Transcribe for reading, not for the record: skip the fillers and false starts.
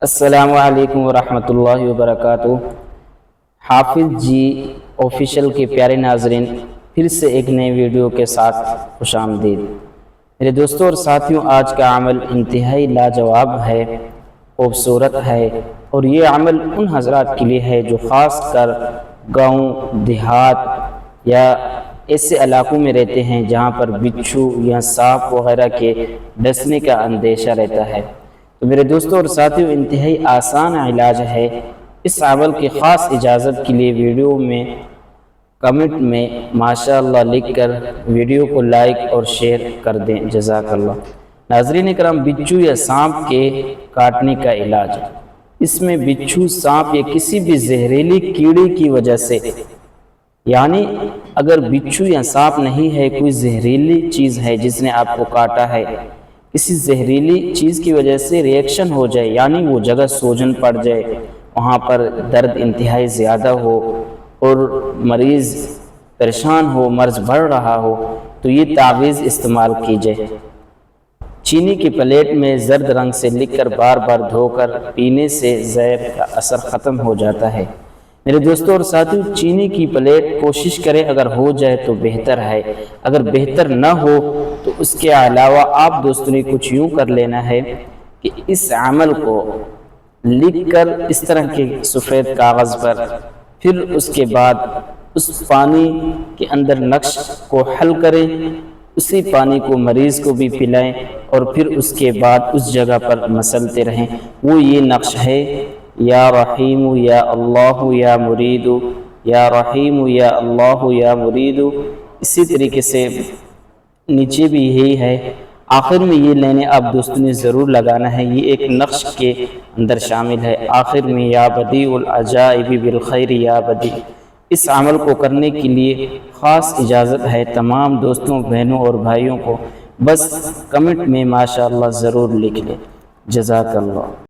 السلام علیکم ورحمۃ اللہ وبرکاتہ۔ حافظ جی آفیشیل کے پیارے ناظرین، پھر سے ایک نئے ویڈیو کے ساتھ خوش آمدید۔ میرے دوستوں اور ساتھیوں، آج کا عمل انتہائی لاجواب ہے، خوبصورت ہے، اور یہ عمل ان حضرات کے لیے ہے جو خاص کر گاؤں دیہات یا ایسے علاقوں میں رہتے ہیں جہاں پر بچھو یا سانپ وغیرہ کے ڈسنے کا اندیشہ رہتا ہے۔ تو میرے دوستوں اور ساتھیوں، انتہائی آسان علاج ہے۔ اس عمل کی خاص اجازت کے لیے ویڈیو میں کمنٹ میں ماشاءاللہ لکھ کر ویڈیو کو لائک اور شیئر کر دیں، جزاک اللہ۔ ناظرین کرام، بچھو یا سانپ کے کاٹنے کا علاج، اس میں بچھو، سانپ یا کسی بھی زہریلی کیڑے کی وجہ سے، یعنی اگر بچھو یا سانپ نہیں ہے، کوئی زہریلی چیز ہے جس نے آپ کو کاٹا ہے، کسی زہریلی چیز کی وجہ سے ریئیکشن ہو جائے، یعنی وہ جگہ سوجن پڑ جائے، وہاں پر درد انتہائی زیادہ ہو اور مریض پریشان ہو، مرض بڑھ رہا ہو، تو یہ تعویذ استعمال کیجئے۔ چینی کی پلیٹ میں زرد رنگ سے لکھ کر بار بار دھو کر پینے سے زہر کا اثر ختم ہو جاتا ہے۔ میرے دوستوں اور ساتھیوں، چینی کی پلیٹ کوشش کریں اگر ہو جائے تو بہتر ہے، اگر بہتر نہ ہو تو اس کے علاوہ آپ دوستوں نے کچھ یوں کر لینا ہے کہ اس عمل کو لکھ کر اس طرح کے سفید کاغذ پر، پھر اس کے بعد اس پانی کے اندر نقش کو حل کریں، اسی پانی کو مریض کو بھی پلائیں، اور پھر اس کے بعد اس جگہ پر مسلتے رہیں۔ وہ یہ نقش ہے: یا رحیم یا اللہ یا مرید، یا رحیم یا اللہ یا مرید۔ اسی طریقے سے نیچے بھی یہی ہے۔ آخر میں یہ لینے آپ دوستوں نے ضرور لگانا ہے، یہ ایک نقش کے اندر شامل ہے۔ آخر میں یا بدیع العجائب بالخیر یا بدیع۔ اس عمل کو کرنے کے لیے خاص اجازت ہے تمام دوستوں، بہنوں اور بھائیوں کو، بس کمنٹ میں ماشاءاللہ ضرور لکھ لیں، جزاک اللہ۔